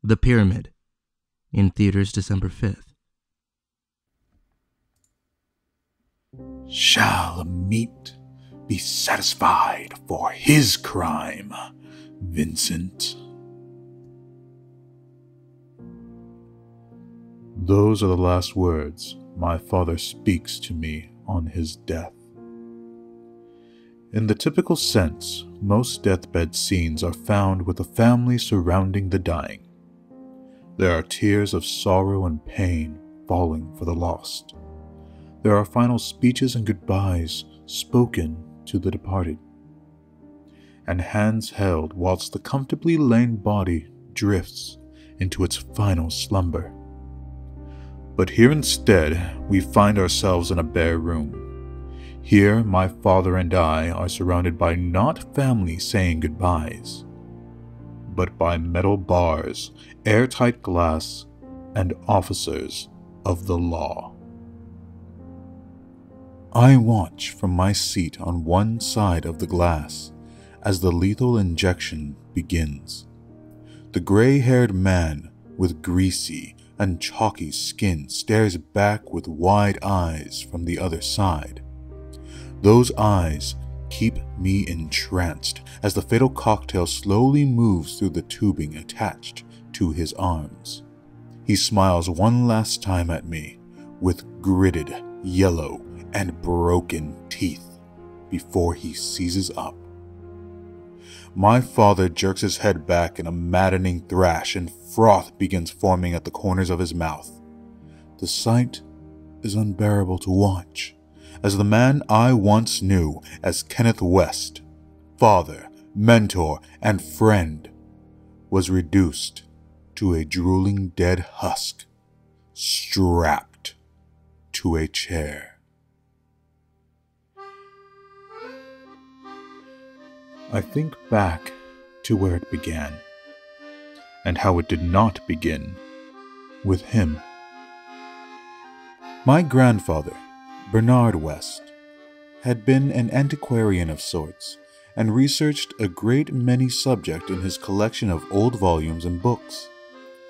The Pyramid, in theaters December 5th. Shall Ammit be satisfied for his crime, Vincent? Those are the last words my father speaks to me on his death. In the typical sense, most deathbed scenes are found with the family surrounding the dying. There are tears of sorrow and pain falling for the lost. There are final speeches and goodbyes spoken to the departed, and hands held whilst the comfortably laying body drifts into its final slumber. But here instead, we find ourselves in a bare room. Here, my father and I are surrounded by not family saying goodbyes, but by metal bars, airtight glass, and officers of the law. I watch from my seat on one side of the glass as the lethal injection begins. The gray-haired man with greasy and chalky skin stares back with wide eyes from the other side. Those eyes keep me entranced as the fatal cocktail slowly moves through the tubing attached to his arms. He smiles one last time at me with gritted, yellow, and broken teeth before he seizes up. My father jerks his head back in a maddening thrash, and froth begins forming at the corners of his mouth. The sight is unbearable to watch, as the man I once knew as Kenneth West, father, mentor, and friend, was reduced to a drooling dead husk, strapped to a chair. I think back to where it began, and how it did not begin with him. My grandfather, Bernard West, had been an antiquarian of sorts and researched a great many subjects in his collection of old volumes and books.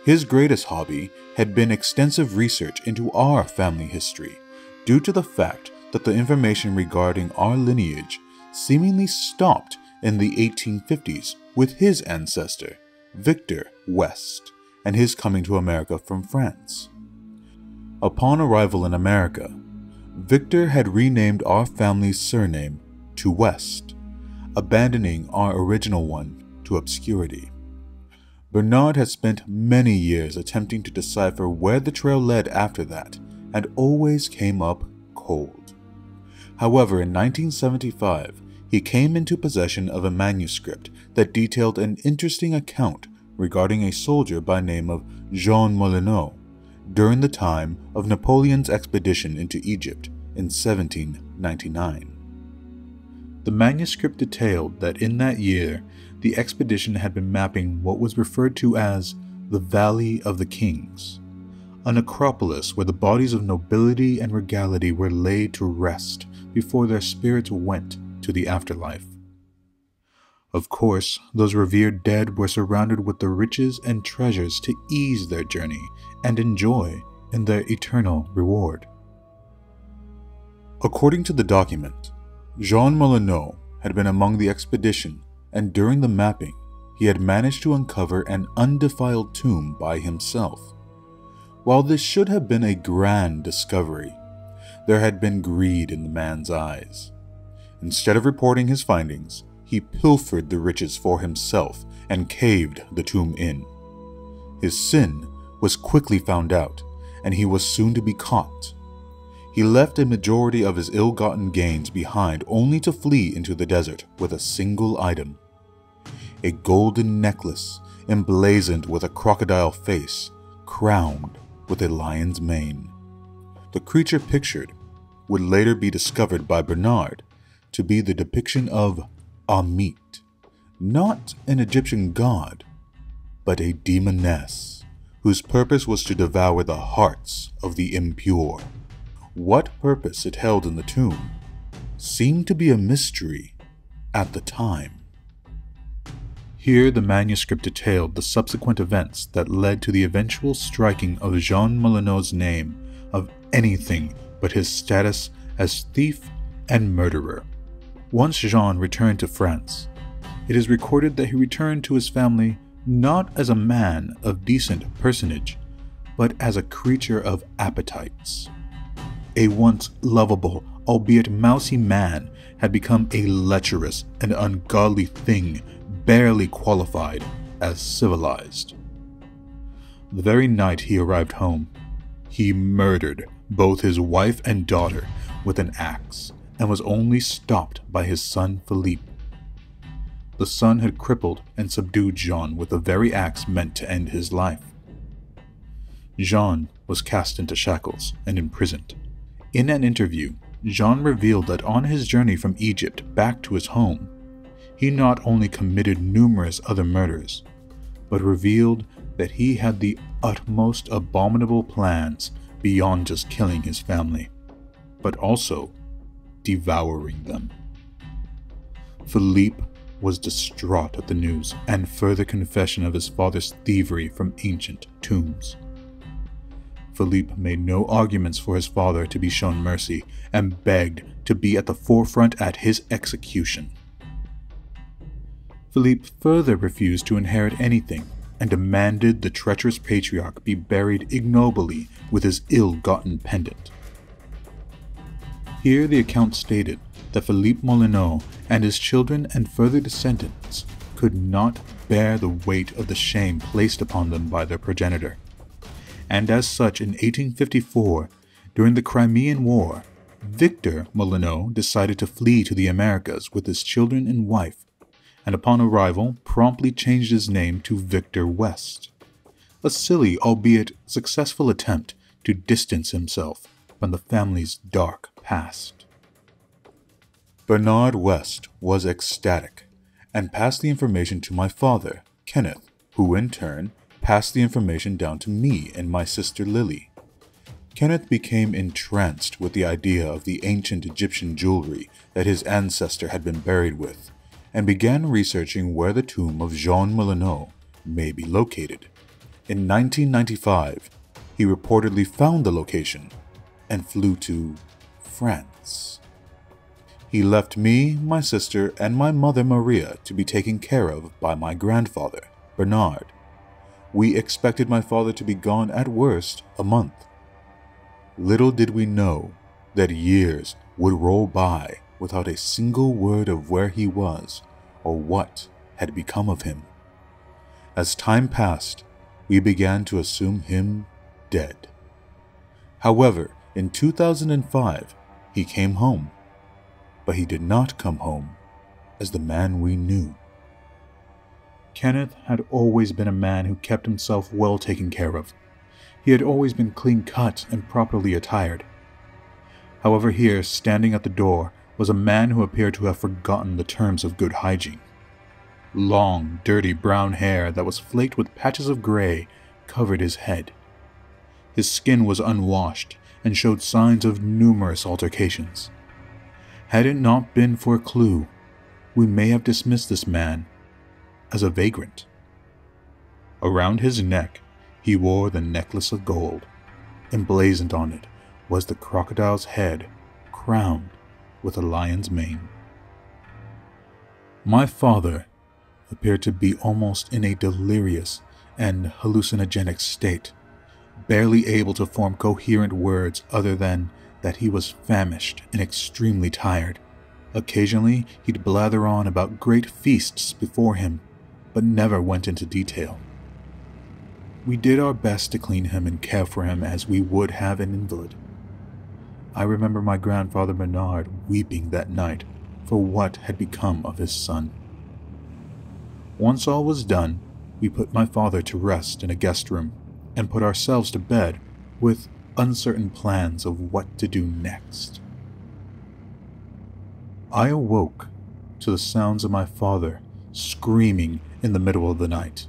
His greatest hobby had been extensive research into our family history, due to the fact that the information regarding our lineage seemingly stopped in the 1850s with his ancestor, Victor West, and his coming to America from France. Upon arrival in America, Victor had renamed our family's surname to West, abandoning our original one to obscurity. Bernard had spent many years attempting to decipher where the trail led after that, and always came up cold. However, in 1975, he came into possession of a manuscript that detailed an interesting account regarding a soldier by name of Jean Molyneux during the time of Napoleon's expedition into Egypt in 1799. The manuscript detailed that in that year, the expedition had been mapping what was referred to as the Valley of the Kings, a necropolis where the bodies of nobility and regality were laid to rest before their spirits went to the afterlife. Of course, those revered dead were surrounded with the riches and treasures to ease their journey and enjoy in their eternal reward. According to the document, Jean Molyneux had been among the expedition, and during the mapping, he had managed to uncover an undefiled tomb by himself. While this should have been a grand discovery, there had been greed in the man's eyes. Instead of reporting his findings, he pilfered the riches for himself and caved the tomb in. His sin was quickly found out, and he was soon to be caught. He left a majority of his ill-gotten gains behind only to flee into the desert with a single item: a golden necklace emblazoned with a crocodile face, crowned with a lion's mane. The creature pictured would later be discovered by Bernard to be the depiction of Ammit, not an Egyptian god, but a demoness whose purpose was to devour the hearts of the impure. What purpose it held in the tomb seemed to be a mystery at the time. Here the manuscript detailed the subsequent events that led to the eventual striking of Jean Molyneux's name of anything but his status as thief and murderer. Once Jean returned to France, it is recorded that he returned to his family not as a man of decent personage, but as a creature of appetites. A once lovable, albeit mousy man had become a lecherous and ungodly thing barely qualified as civilized. The very night he arrived home, he murdered both his wife and daughter with an axe and was only stopped by his son Philippe. The son had crippled and subdued Jean with the very axe meant to end his life. Jean was cast into shackles and imprisoned. In an interview, Jean revealed that on his journey from Egypt back to his home, he not only committed numerous other murders, but revealed that he had the utmost abominable plans beyond just killing his family, but also devouring them. Philippe was distraught at the news and further confession of his father's thievery from ancient tombs. Philippe made no arguments for his father to be shown mercy and begged to be at the forefront at his execution. Philippe further refused to inherit anything and demanded the treacherous patriarch be buried ignobly with his ill-gotten pendant. Here the account stated that Philippe Molyneux and his children and further descendants could not bear the weight of the shame placed upon them by their progenitor. And as such, in 1854, during the Crimean War, Victor Molyneux decided to flee to the Americas with his children and wife, and upon arrival promptly changed his name to Victor West, a silly albeit successful attempt to distance himself from the family's dark past. Bernard West was ecstatic and passed the information to my father, Kenneth, who in turn passed the information down to me and my sister Lily. Kenneth became entranced with the idea of the ancient Egyptian jewelry that his ancestor had been buried with, and began researching where the tomb of Jean Molyneux may be located. In 1995, he reportedly found the location and flew to France. He left me, my sister, and my mother Maria to be taken care of by my grandfather, Bernard. We expected my father to be gone at worst a month. Little did we know that years would roll by without a single word of where he was or what had become of him. As time passed, we began to assume him dead. However, in 2005, he came home, but he did not come home as the man we knew. Kenneth had always been a man who kept himself well taken care of. He had always been clean-cut and properly attired. However, here, standing at the door, was a man who appeared to have forgotten the terms of good hygiene. Long, dirty brown hair that was flaked with patches of gray covered his head. His skin was unwashed and showed signs of numerous altercations. Had it not been for a clue, we may have dismissed this man as a vagrant. Around his neck, he wore the necklace of gold. Emblazoned on it was the crocodile's head, crowned with a lion's mane. My father appeared to be almost in a delirious and hallucinogenic state, barely able to form coherent words other than that he was famished and extremely tired. Occasionally, he'd blather on about great feasts before him, but never went into detail. We did our best to clean him and care for him as we would have an invalid. I remember my grandfather Bernard weeping that night for what had become of his son. Once all was done, we put my father to rest in a guest room and put ourselves to bed with uncertain plans of what to do next. I awoke to the sounds of my father screaming in the middle of the night.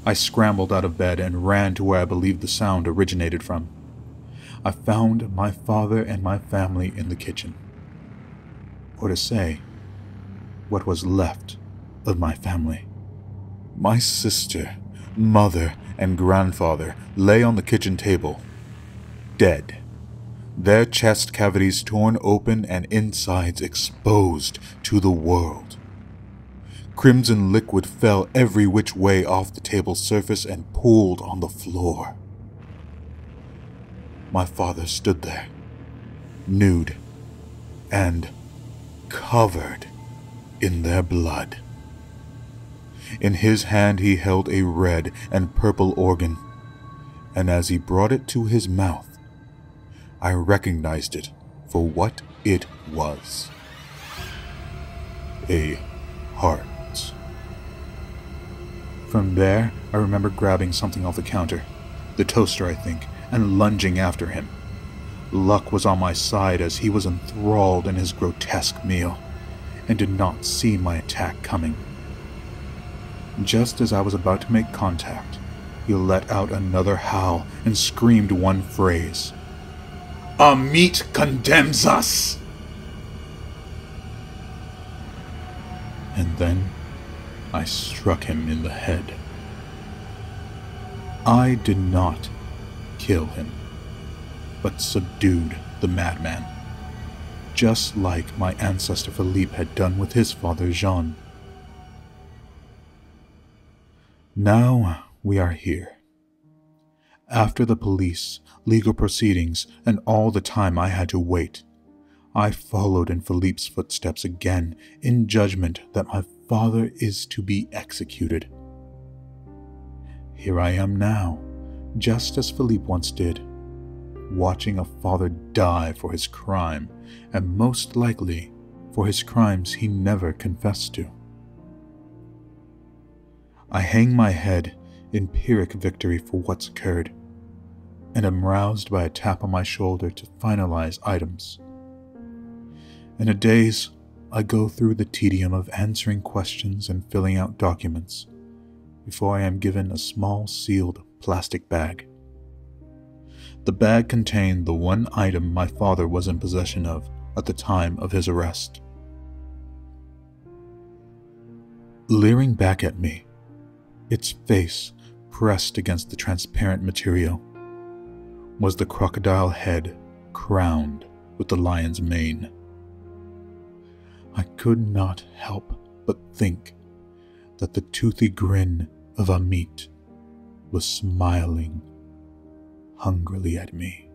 I scrambled out of bed and ran to where I believed the sound originated from. I found my father and my family in the kitchen. Or to say, what was left of my family. My sister, mother, and grandfather lay on the kitchen table, dead, their chest cavities torn open and insides exposed to the world. Crimson liquid fell every which way off the table's surface and pooled on the floor. My father stood there, nude and covered in their blood. In his hand he held a red and purple organ, and as he brought it to his mouth, I recognized it for what it was. A heart. From there, I remember grabbing something off the counter, the toaster I think, and lunging after him. Luck was on my side as he was enthralled in his grotesque meal, and did not see my attack coming. Just as I was about to make contact, he let out another howl and screamed one phrase. "Ammit condemns us!" And then I struck him in the head. I did not kill him, but subdued the madman, just like my ancestor Philippe had done with his father Jean. Now we are here. After the police, legal proceedings, and all the time I had to wait, I followed in Philippe's footsteps again in judgment that my father is to be executed. Here I am now, just as Philippe once did, watching a father die for his crime, and most likely for his crimes he never confessed to. I hang my head in Pyrrhic victory for what's occurred, and am roused by a tap on my shoulder to finalize items. In a daze, I go through the tedium of answering questions and filling out documents before I am given a small sealed plastic bag. The bag contained the one item my father was in possession of at the time of his arrest. Leering back at me, its face pressed against the transparent material, was the crocodile head crowned with the lion's mane. I could not help but think that the toothy grin of Ammit was smiling hungrily at me.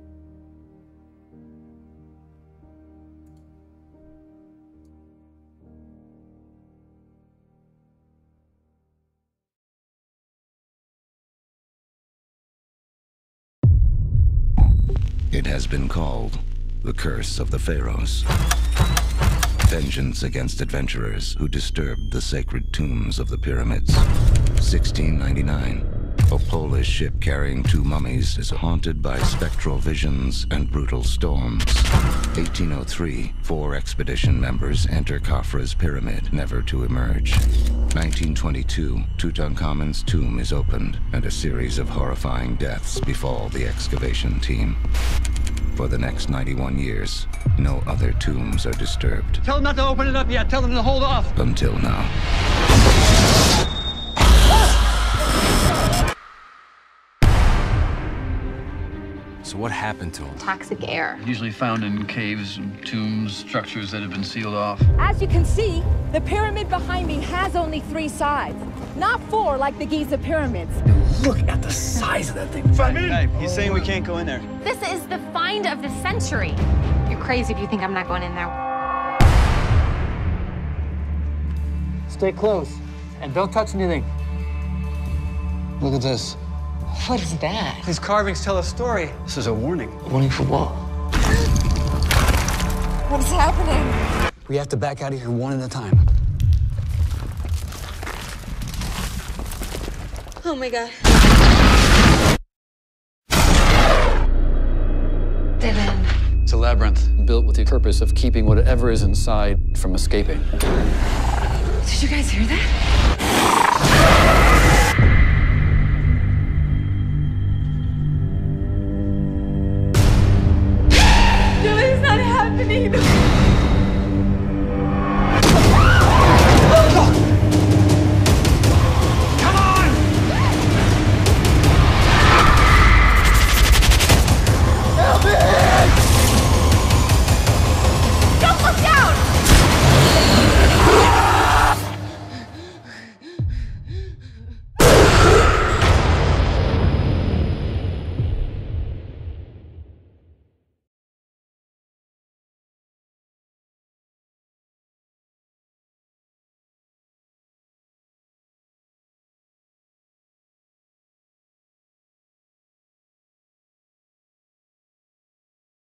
It has been called the Curse of the Pharaohs. Vengeance against adventurers who disturbed the sacred tombs of the pyramids. 1699. A Polish ship carrying 2 mummies is haunted by spectral visions and brutal storms. 1803. 4 expedition members enter Khafra's pyramid, never to emerge. 1922. Tutankhamun's tomb is opened, and a series of horrifying deaths befall the excavation team. For the next 91 years, no other tombs are disturbed. Tell them not to open it up yet. Tell them to hold off. Until now. So what happened to him? Toxic air. Usually found in caves, tombs, structures that have been sealed off. As you can see, the pyramid behind me has only 3 sides, not 4 like the Giza pyramids. Look at the size of that thing. Hey, he's saying we can't go in there. This is the find of the century. You're crazy if you think I'm not going in there. Stay close, and don't touch anything. Look at this. What is that? These carvings tell a story. This is a warning. Warning for what? What is happening? We have to back out of here one at a time. Oh my God. Dead end. It's a labyrinth built with the purpose of keeping whatever is inside from escaping. Did you guys hear that?